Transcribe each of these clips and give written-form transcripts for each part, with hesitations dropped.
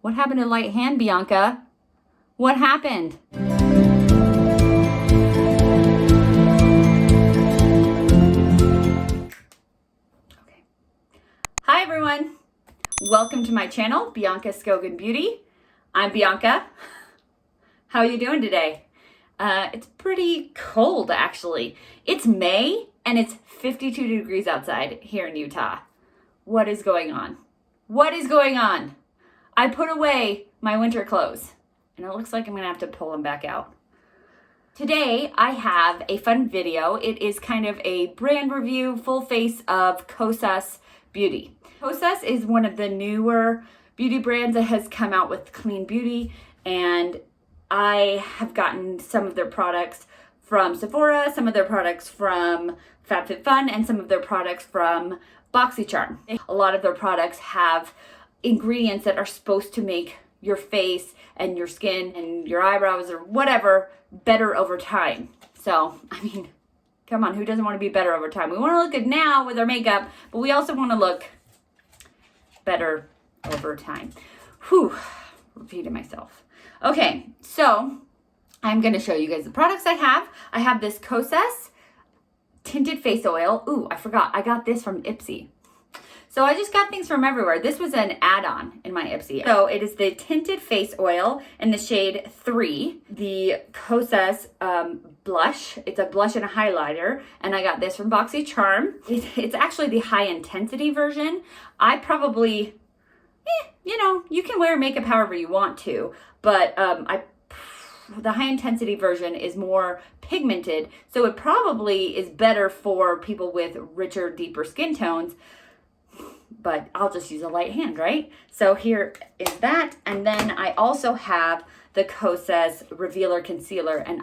What happened to light hand, Bianca? What happened? Okay. Hi everyone. Welcome to my channel, Bianca Skogan Beauty. I'm Bianca. How are you doing today? It's pretty cold actually. It's May and it's 52 degrees outside here in Utah. What is going on? What is going on? I put away my winter clothes and it looks like I'm gonna have to pull them back out. Today I have a fun video. It is kind of a brand review, full face of Kosas Beauty. Kosas is one of the newer beauty brands that has come out with clean beauty, and I have gotten some of their products from Sephora, some of their products from FabFitFun, and some of their products from BoxyCharm. A lot of their products have ingredients that are supposed to make your face and your skin and your eyebrows or whatever better over time. So, I mean, come on, who doesn't want to be better over time? We want to look good now with our makeup, but we also want to look better over time. Whew, repeating myself. Okay, so I'm going to show you guys the products I have. I have this Kosas Tinted Face Oil. Ooh, I forgot. I got this from IPSY. So I just got things from everywhere. This was an add-on in my IPSY. So it is the Tinted Face Oil in the shade 3. The Kosas blush. It's a blush and a highlighter. And I got this from BoxyCharm. It's actually the high intensity version. I probably, you know, you can wear makeup however you want to. But the high intensity version is more pigmented. So it probably is better for people with richer, deeper skin tones. But I'll just use a light hand, right? So here is that. And then I also have the Kosas Revealer Concealer. And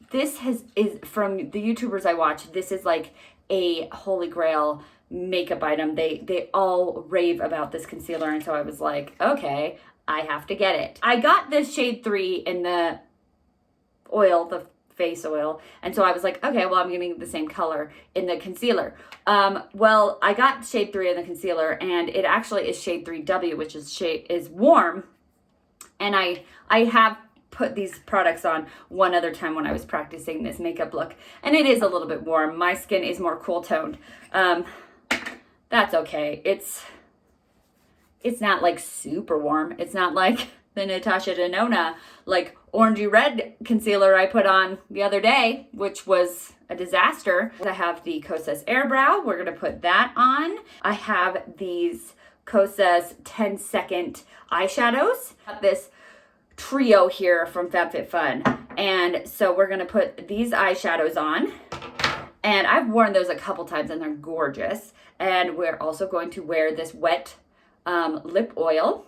this is from the YouTubers I watch, this is like a holy grail makeup item. They all rave about this concealer. And so I was like, okay, I have to get it. I got this shade 3 in the oil, the face oil, and so I was like, okay, well, I'm getting the same color in the concealer. Well, I got shade 3 in the concealer, and it actually is shade 3W, which is warm. And I have put these products on one other time when I was practicing this makeup look, and it is a little bit warm. My skin is more cool toned. That's okay. It's not like super warm. It's not like the Natasha Denona like orangey red concealer I put on the other day, which was a disaster. I have the Kosas Eyebrow. We're gonna put that on. I have these Kosas 10-second eyeshadows. Got this trio here from FabFitFun. And so we're gonna put these eyeshadows on. And I've worn those a couple times and they're gorgeous. And we're also going to wear this wet lip oil.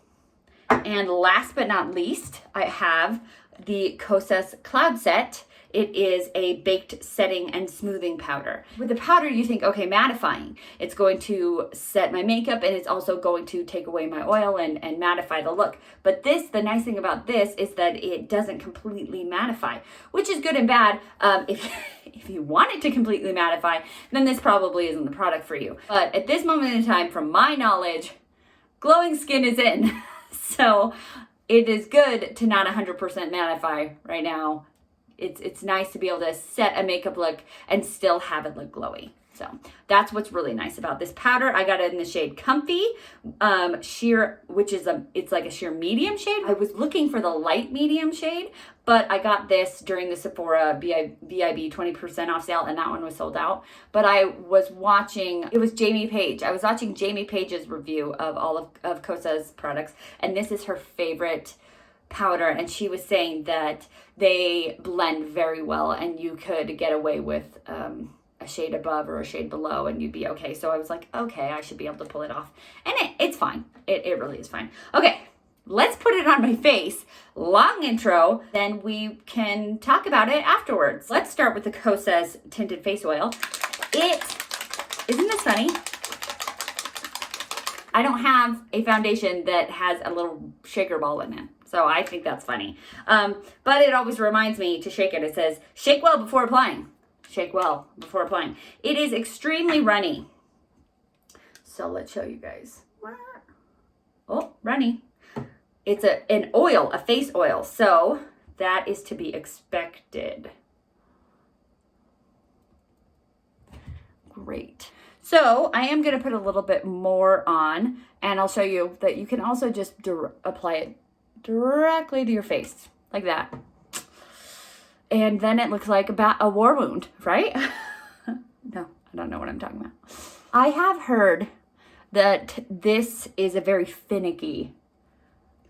And last but not least, I have the Kosas Cloud Set. It is a baked setting and smoothing powder. With the powder, you think, okay, mattifying. It's going to set my makeup and it's also going to take away my oil and mattify the look. But the nice thing about this is that it doesn't completely mattify, which is good and bad. If you want it to completely mattify, then this probably isn't the product for you. But at this moment in time, from my knowledge, glowing skin is in. So it is good to not 100% mattify right now. It's nice to be able to set a makeup look and still have it look glowy. So that's what's really nice about this powder. I got it in the shade Comfy, sheer, which is it's like a sheer medium shade. I was looking for the light medium shade, but I got this during the Sephora VIB 20% off sale, and that one was sold out. But I was watching, it was Jamie Page. I was watching Jamie Page's review of all of Kosas products, and this is her favorite powder, and she was saying that they blend very well, and you could get away with a shade above or a shade below and you'd be okay. So I was like, okay, I should be able to pull it off. And it's fine. It really is fine. Okay, let's put it on my face. Long intro, then we can talk about it afterwards. Let's start with the Kosas Tinted Face Oil. Isn't this funny? I don't have a foundation that has a little shaker ball in it. So I think that's funny. But it always reminds me to shake it. It says, shake well before applying. Shake well before applying. It is extremely runny. So let's show you guys. Oh, runny. it's an oil, a face oil. So that is to be expected. Great. So I am going to put a little bit more on, and I'll show you that you can also just apply it directly to your face like that. And then it looks like a war wound, right? No, I don't know what I'm talking about. I have heard that this is a very finicky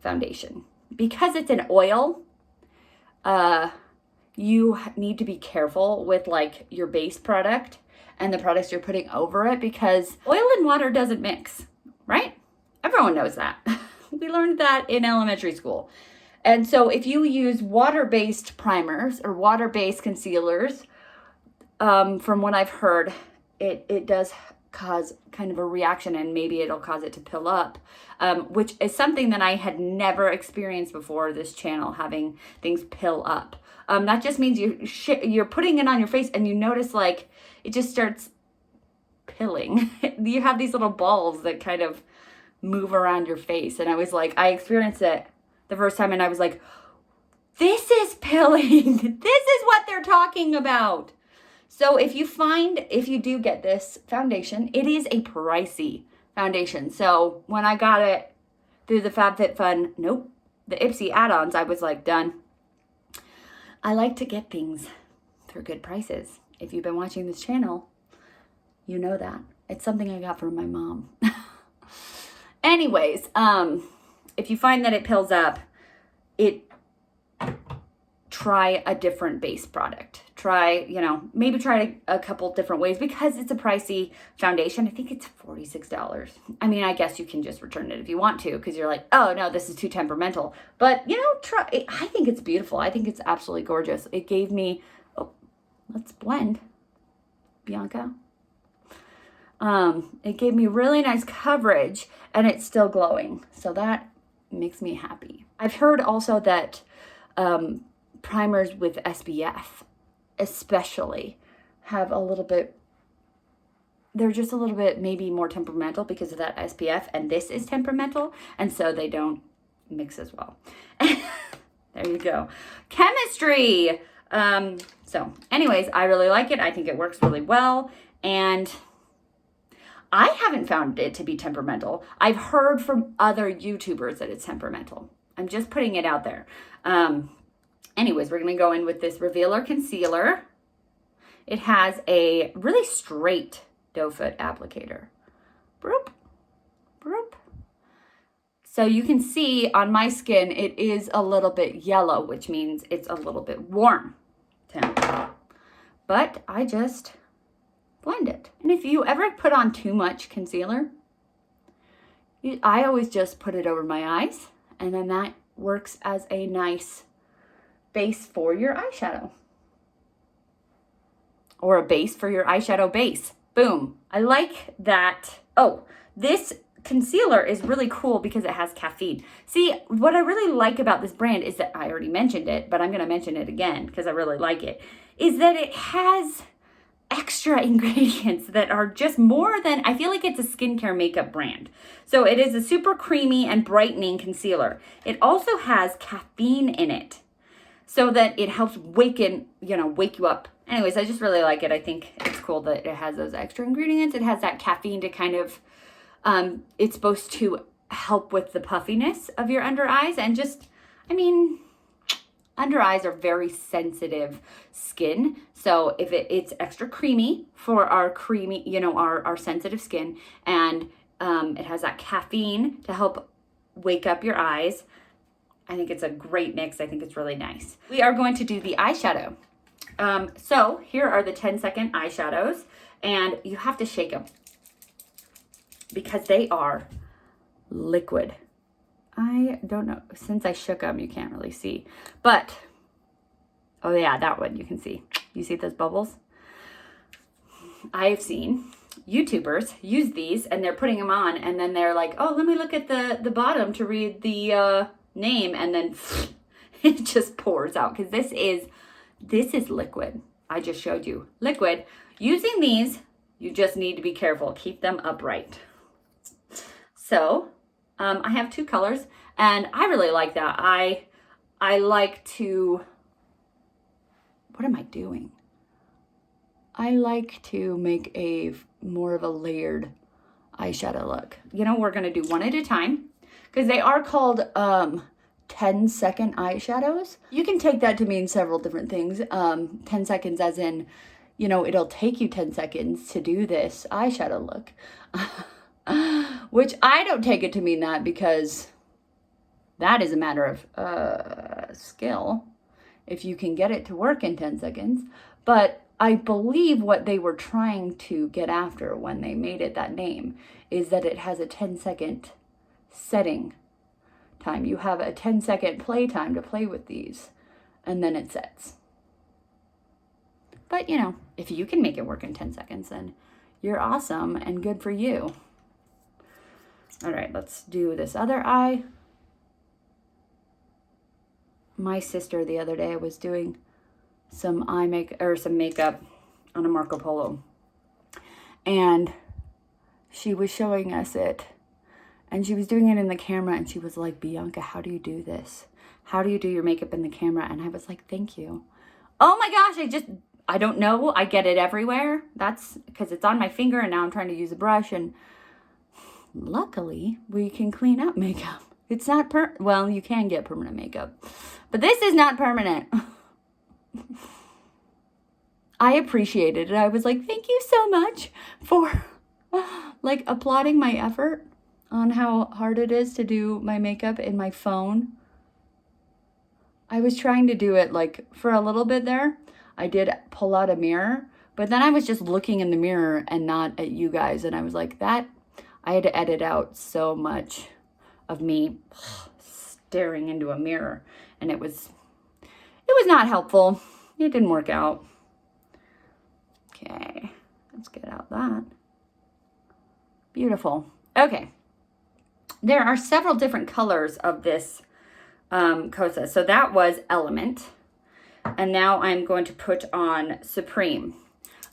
foundation. Because it's an oil, you need to be careful with like your base product and the products you're putting over it, because oil and water doesn't mix, right? Everyone knows that. We learned that in elementary school. And so if you use water-based primers or water-based concealers, from what I've heard, it does cause kind of a reaction, and maybe it'll cause it to pill up, which is something that I had never experienced before this channel, having things pill up. That just means you're putting it on your face and you notice like it just starts pilling. You have these little balls that kind of move around your face. And I experienced it the first time and I was like, this is pilling. This is what they're talking about. So if you do get this foundation, it is a pricey foundation. So when I got it through the FabFitFun, the IPSY add-ons, I was like, done. I like to get things for good prices. If you've been watching this channel, you know that. It's something I got from my mom. Anyways, if you find that it pills up, try a different base product. Maybe try a couple different ways, because it's a pricey foundation. I think it's $46. I mean, I guess you can just return it if you want to, because you're like, oh no, this is too temperamental. But try it. I think it's beautiful. I think it's absolutely gorgeous. It gave me, let's blend, Bianca. It gave me really nice coverage, and it's still glowing. So that makes me happy. I've heard also that primers with SPF especially have they're just a little bit maybe more temperamental because of that SPF, and this is temperamental, and so they don't mix as well. There you go. Chemistry. So anyways, I really like it. I think it works really well, and I haven't found it to be temperamental. I've heard from other YouTubers that it's temperamental. I'm just putting it out there. Anyways, we're going to go in with this Revealer Concealer. It has a really straight doe foot applicator. Broop, broop. So you can see on my skin, it is a little bit yellow, which means it's a little bit warm temp. But I just blend it. And if you ever put on too much concealer, I always just put it over my eyes, and then that works as a nice base for your eyeshadow. Or a base for your eyeshadow base. Boom. I like that. Oh, this concealer is really cool because it has caffeine. See, what I really like about this brand is that, I already mentioned it, but I'm going to mention it again because I really like it, is that it has extra ingredients that are just more than, I feel like it's a skincare makeup brand. So it is a super creamy and brightening concealer. It also has caffeine in it, so that it helps wake you up. Anyways, I just really like it. I think it's cool that it has those extra ingredients. It has that caffeine to kind of, it's supposed to help with the puffiness of your under eyes. And just, under eyes are very sensitive skin. So if it's extra creamy for our our sensitive skin, and it has that caffeine to help wake up your eyes, I think it's a great mix. I think it's really nice. We are going to do the eyeshadow. So here are the 10-second eyeshadows, and you have to shake them because they are liquid. I don't know, since I shook them, you can't really see, but, oh yeah, that one you can see. You see those bubbles? I've seen YouTubers use these, and they're putting them on, and then they're like, oh, let me look at the bottom to read the name, and then it just pours out, because this is liquid. I just showed you liquid. Using these, you just need to be careful. Keep them upright. So I have two colors, And I really like that. I like to, what am I doing? I like to make a more of a layered eyeshadow look. You know, we're going to do one at a time because they are called 10-second eyeshadows. You can take that to mean several different things. 10 seconds as in, you know, it'll take you 10 seconds to do this eyeshadow look. Which I don't take it to mean that, because that is a matter of skill, if you can get it to work in 10 seconds. But I believe what they were trying to get after when they made it that name is that it has a 10-second setting time. You have a 10-second play time to play with these, and then it sets. But, you know, if you can make it work in 10 seconds, then you're awesome and good for you. All right, let's do this other eye. My sister the other day was doing some makeup on a Marco Polo, and she was showing us it, and she was doing it in the camera, and she was like, Bianca, how do you do this? How do you do your makeup in the camera? And I was like, thank you. Oh my gosh, I don't know. I get it everywhere. That's because it's on my finger, and now I'm trying to use a brush, and luckily we can clean up makeup. It's not well, you can get permanent makeup, but this is not permanent. I appreciated it. I was like, thank you so much for like applauding my effort on how hard it is to do my makeup in my phone. I was trying to do it like for a little bit there. I did pull out a mirror, but then I was just looking in the mirror and not at you guys. And I was like, I had to edit out so much of me staring into a mirror, and it was not helpful. It didn't work out. Okay, let's get out that. Beautiful. Okay, there are several different colors of this Kosas. So that was Element, and now I'm going to put on Supreme.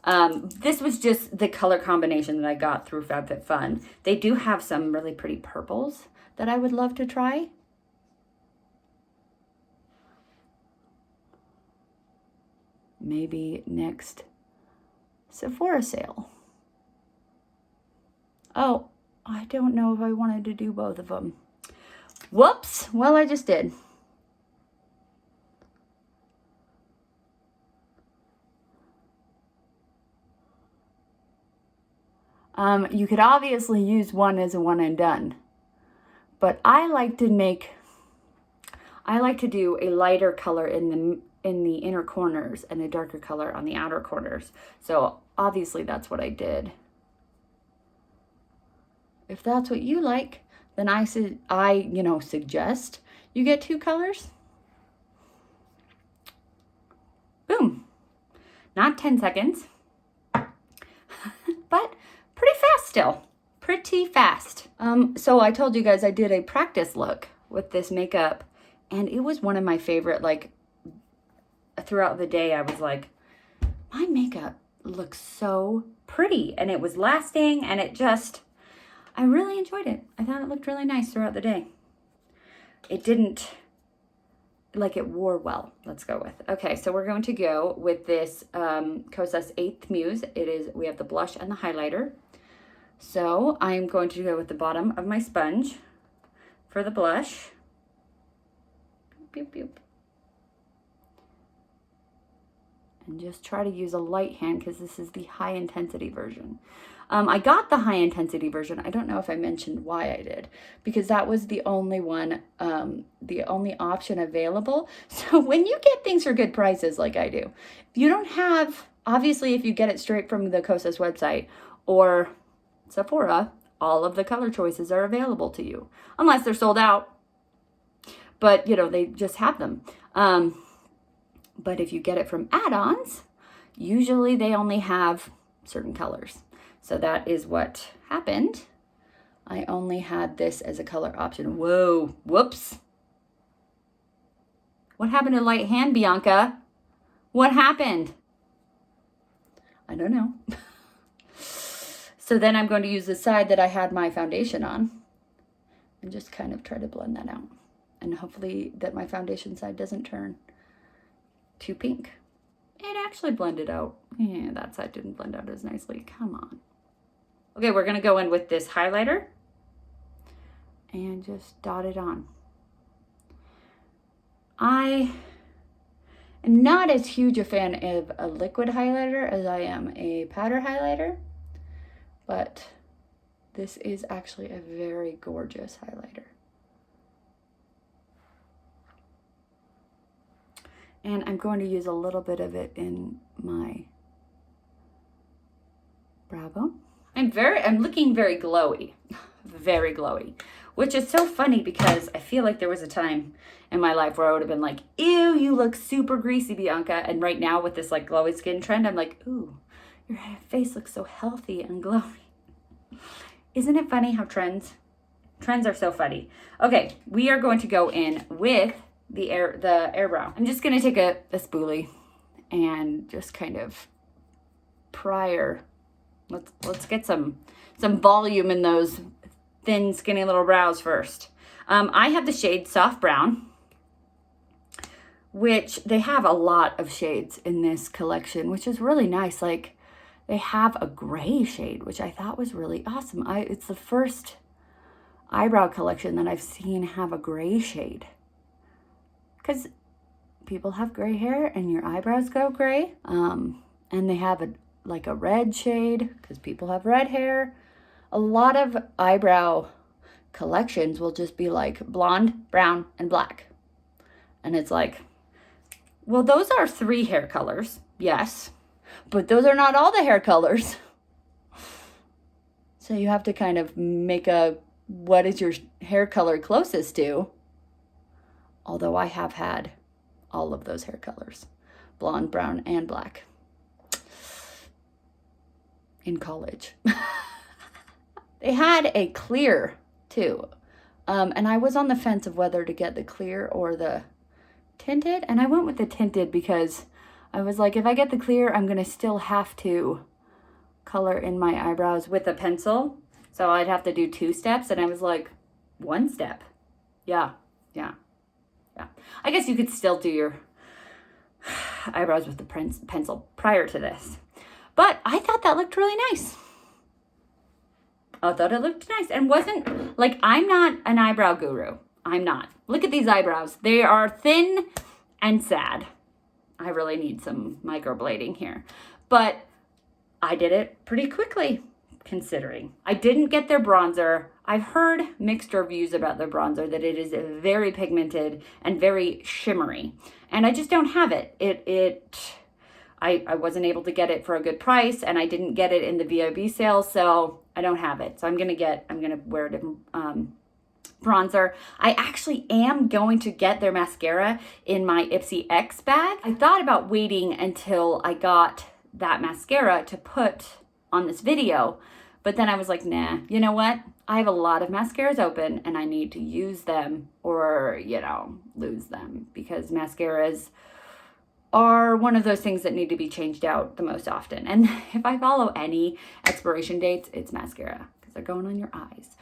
This was just the color combination that I got through FabFitFun. They do have some really pretty purples that I would love to try. Maybe next Sephora sale. Oh, I don't know if I wanted to do both of them. Whoops. Well, I just did. You could obviously use one as a one and done, but I like to do a lighter color in the inner corners and a darker color on the outer corners. So obviously that's what I did. If that's what you like, then I suggest you get two colors. Boom. Not 10 seconds, but pretty fast still. Pretty fast. So I told you guys I did a practice look with this makeup, and it was one of my favorite. Like, throughout the day, I was like, my makeup looks so pretty, and it was lasting, and I really enjoyed it. I thought it looked really nice throughout the day. It didn't, like, it wore well, let's go with. Okay, so we're going to go with this Kosas 8th Muse. We have the blush and the highlighter. So I'm going to go with the bottom of my sponge for the blush. Boop, boop. And just try to use a light hand because this is the high intensity version. I got the high intensity version. I don't know if I mentioned why I did, because that was the only one, the only option available. So when you get things for good prices like I do, if you don't have, obviously if you get it straight from the Kosas website or Sephora, all of the color choices are available to you, unless they're sold out. But, they just have them. But if you get it from add-ons, usually they only have certain colors. So that is what happened. I only had this as a color option. Whoa, whoops. What happened to light hand, Bianca? What happened? I don't know. So then I'm going to use the side that I had my foundation on. and just kind of try to blend that out. And hopefully that my foundation side doesn't turn too pink. It actually blended out. Yeah, that side didn't blend out as nicely. Come on. Okay, we're gonna go in with this highlighter and just dot it on. I am not as huge a fan of a liquid highlighter as I am a powder highlighter, but this is actually a very gorgeous highlighter. And I'm going to use a little bit of it in my brow bone. I'm looking very glowy, very glowy, which is so funny because I feel like there was a time in my life where I would have been like, ew, you look super greasy, Bianca. And right now with this like glowy skin trend, I'm like, ooh, your face looks so healthy and glowy. Isn't it funny how trends are so funny? Okay, we are going to go in with the Eyebrow. I'm just gonna take a spoolie and just kind of prior. Let's get some volume in those thin, skinny little brows first. I have the shade Soft Brown, which they have a lot of shades in this collection, which is really nice. Like they have a gray shade, which I thought was really awesome. It's the first eyebrow collection that I've seen have a gray shade. Because people have gray hair and your eyebrows go gray. And they have like a red shade because people have red hair. A lot of eyebrow collections will just be like blonde, brown, and black. And it's like, well, those are 3 hair colors, yes, but those are not all the hair colors. So you have to kind of make what is your hair color closest to? Although I have had all of those hair colors, blonde, brown, and black in college. They had a clear too. And I was on the fence of whether to get the clear or the tinted. And I went with the tinted because I was like, if I get the clear, I'm gonna still have to color in my eyebrows with a pencil. So I'd have to do 2 steps. And I was like, 1 step. Yeah. I guess you could still do your eyebrows with the pencil prior to this. But I thought that looked really nice. I thought it looked nice and wasn't like, I'm not an eyebrow guru. I'm not. Look at these eyebrows. They are thin and sad. I really need some microblading here. But I did it pretty quickly, considering. I didn't get their bronzer. I've heard mixed reviews about their bronzer, that it is very pigmented and very shimmery. And I just don't have it. I wasn't able to get it for a good price, and I didn't get it in the VIB sale, so I don't have it. So I'm gonna wear a different bronzer. I actually am going to get their mascara in my IPSY X bag. I thought about waiting until I got that mascara to put on this video, but then I was like, nah, you know what? I have a lot of mascaras open and I need to use them or, lose them, because mascaras are one of those things that need to be changed out the most often. And if I follow any expiration dates, it's mascara because they're going on your eyes.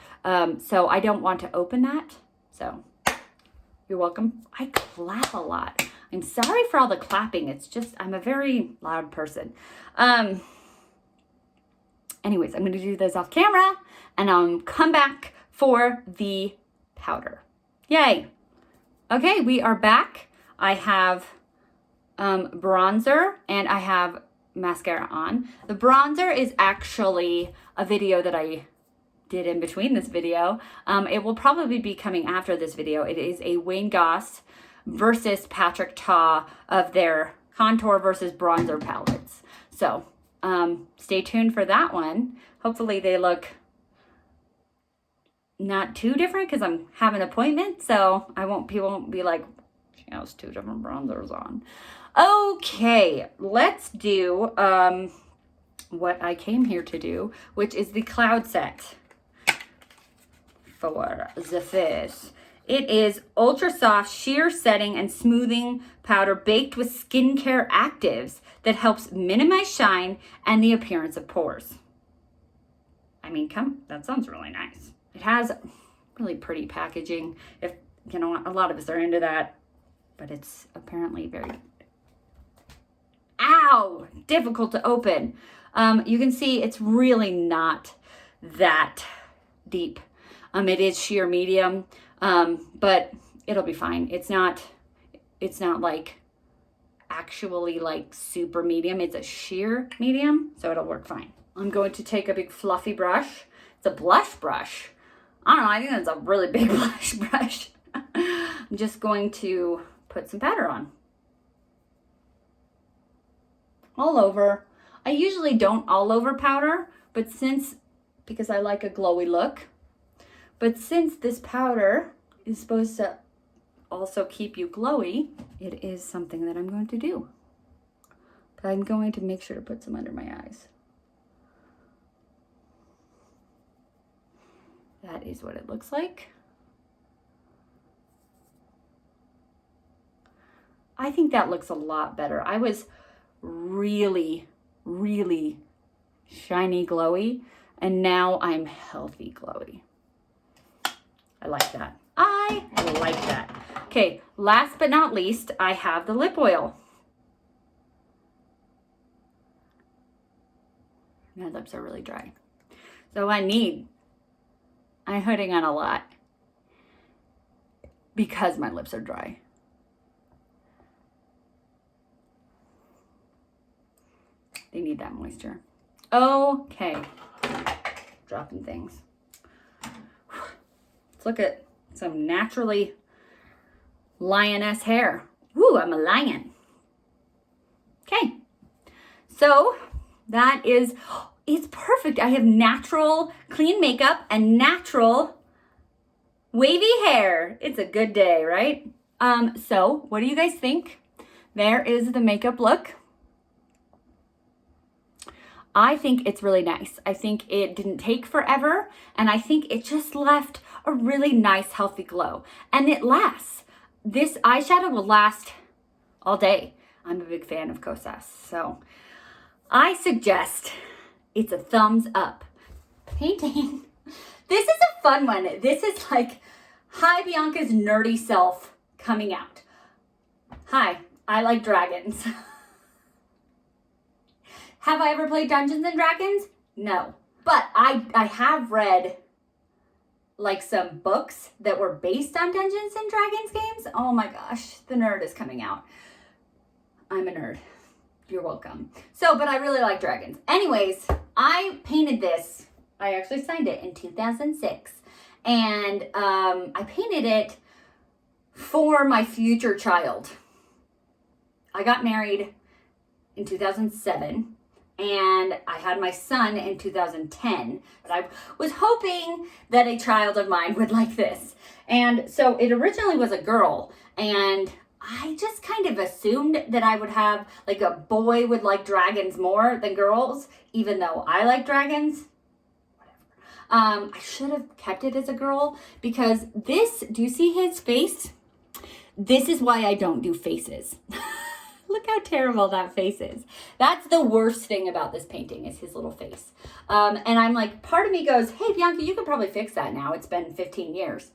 So I don't want to open that. So you're welcome. I clap a lot. I'm sorry for all the clapping. It's just, I'm a very loud person. Anyways, I'm going to do this off camera and I'll come back for the powder. Yay. Okay, we are back. I have bronzer and I have mascara on. The bronzer is actually a video that I did in between this video. It will probably be coming after this video. It is a Wayne Goss versus Patrick Ta of their contour versus bronzer palettes. So stay tuned for that one. Hopefully they look not too different because I'm having an appointment, so people won't be like, she has 2 different bronzers on. Okay, let's do what I came here to do, which is the cloud set for the face. It is ultra soft sheer setting and smoothing powder baked with skincare actives that helps minimize shine and the appearance of pores. I mean, that sounds really nice. It has really pretty packaging. If, you know, a lot of us are into that, but it's apparently very, ow, difficult to open. You can see it's really not that deep. It is sheer medium, but it'll be fine. It's not like actually like super medium. It's a sheer medium, so it'll work fine. I'm going to take a big fluffy brush. It's a blush brush. I don't know, I think that's a really big blush brush. I'm just going to put some powder on. All over. I usually don't all over powder, but because I like a glowy look, but since this powder is supposed to also keep you glowy, it is something that I'm going to do. But I'm going to make sure to put some under my eyes. That is what it looks like. I think that looks a lot better. I was really, really shiny glowy, and now I'm healthy glowy. I like that. I like that. Okay, last but not least, I have the lip oil. My lips are really dry. So I'm putting on a lot because my lips are dry. They need that moisture. Okay, dropping things. Let's look at some naturally lioness hair. Woo, I'm a lion. Okay, so that is, it's perfect. I have natural clean makeup and natural wavy hair. It's a good day, right? So what do you guys think? There is the makeup look. I think it's really nice. I think it didn't take forever, and I think it just left a really nice, healthy glow. And it lasts. This eyeshadow will last all day. I'm a big fan of Kosas, so I suggest it's a thumbs up. Painting. This is a fun one. This is like, hi, Bianca's nerdy self coming out. Hi, I like dragons. Have I ever played Dungeons and Dragons? No. But I have read like some books that were based on Dungeons and Dragons games. Oh my gosh, the nerd is coming out. I'm a nerd. You're welcome. So, but I really like dragons. Anyways, I painted this. I actually signed it in 2006. And I painted it for my future child. I got married in 2007. And I had my son in 2010, but I was hoping that a child of mine would like this. And so it originally was a girl, and I just kind of assumed that I would have, like, a boy would like dragons more than girls, even though I like dragons. Whatever. I should have kept it as a girl, because this, do you see his face? This is why I don't do faces. Look how terrible that face is. That's the worst thing about this painting is his little face. And I'm like, part of me goes, hey, Bianca, you could probably fix that now. It's been 15 years.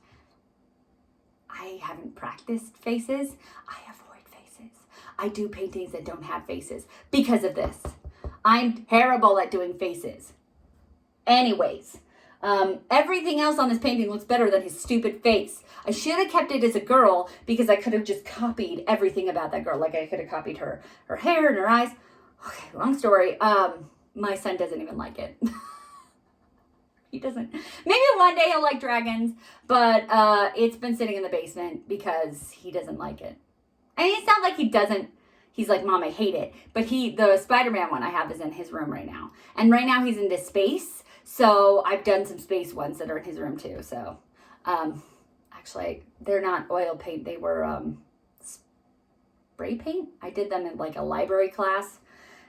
I haven't practiced faces. I avoid faces. I do paintings that don't have faces because of this. I'm terrible at doing faces. Anyways, everything else on this painting looks better than his stupid face. I should have kept it as a girl because I could have just copied everything about that girl. Like I could have copied her hair and her eyes. Okay, long story. My son doesn't even like it. He doesn't. Maybe one day he'll like dragons, but it's been sitting in the basement because he doesn't like it. I mean, it's not like he doesn't. He's like, Mom, I hate it. But the Spider-Man one I have is in his room right now. And right now he's into space. So I've done some space ones that are in his room too. So actually, they're not oil paint. They were spray paint. I did them in like a library class.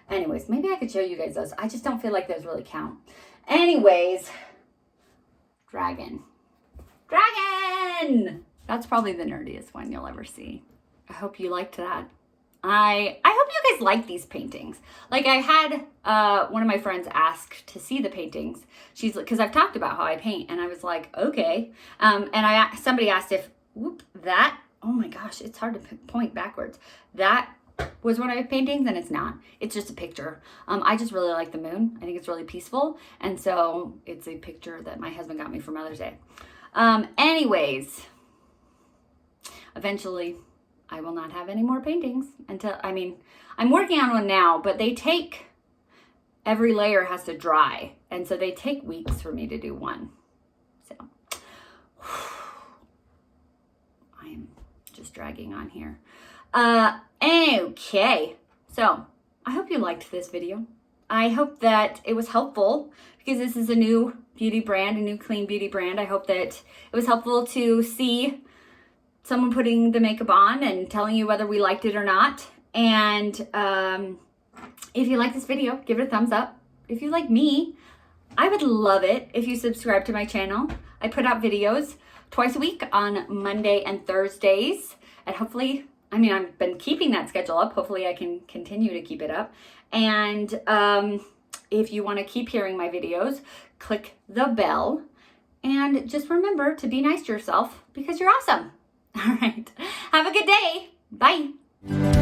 Anyways, maybe I could show you guys those. I just don't feel like those really count. Anyways, dragon. Dragon! That's probably the nerdiest one you'll ever see. I hope you liked that. I hope hope you guys like these paintings. Like I had one of my friends ask to see the paintings. She's like, because I've talked about how I paint, and I was like, okay. And somebody asked if, oh my gosh, it's hard to point backwards. That was one of my paintings, and it's not. It's just a picture. I just really like the moon. I think it's really peaceful, and so it's a picture that my husband got me for Mother's Day. Anyways, eventually I will not have any more paintings until, I mean, I'm working on one now, but they take, every layer has to dry, and so they take weeks for me to do one. So I'm just dragging on here. Okay, so I hope you liked this video. I hope that it was helpful, because this is a new beauty brand, a new clean beauty brand. I hope that it was helpful to see someone putting the makeup on and telling you whether we liked it or not. And if you like this video, give it a thumbs up. If you like me, I would love it if you subscribe to my channel. I put out videos twice a week on Monday and Thursdays, and hopefully, I mean, I've been keeping that schedule up. Hopefully I can continue to keep it up. And if you want to keep hearing my videos, click the bell. And just remember to be nice to yourself, because you're awesome. All right. Have a good day. Bye.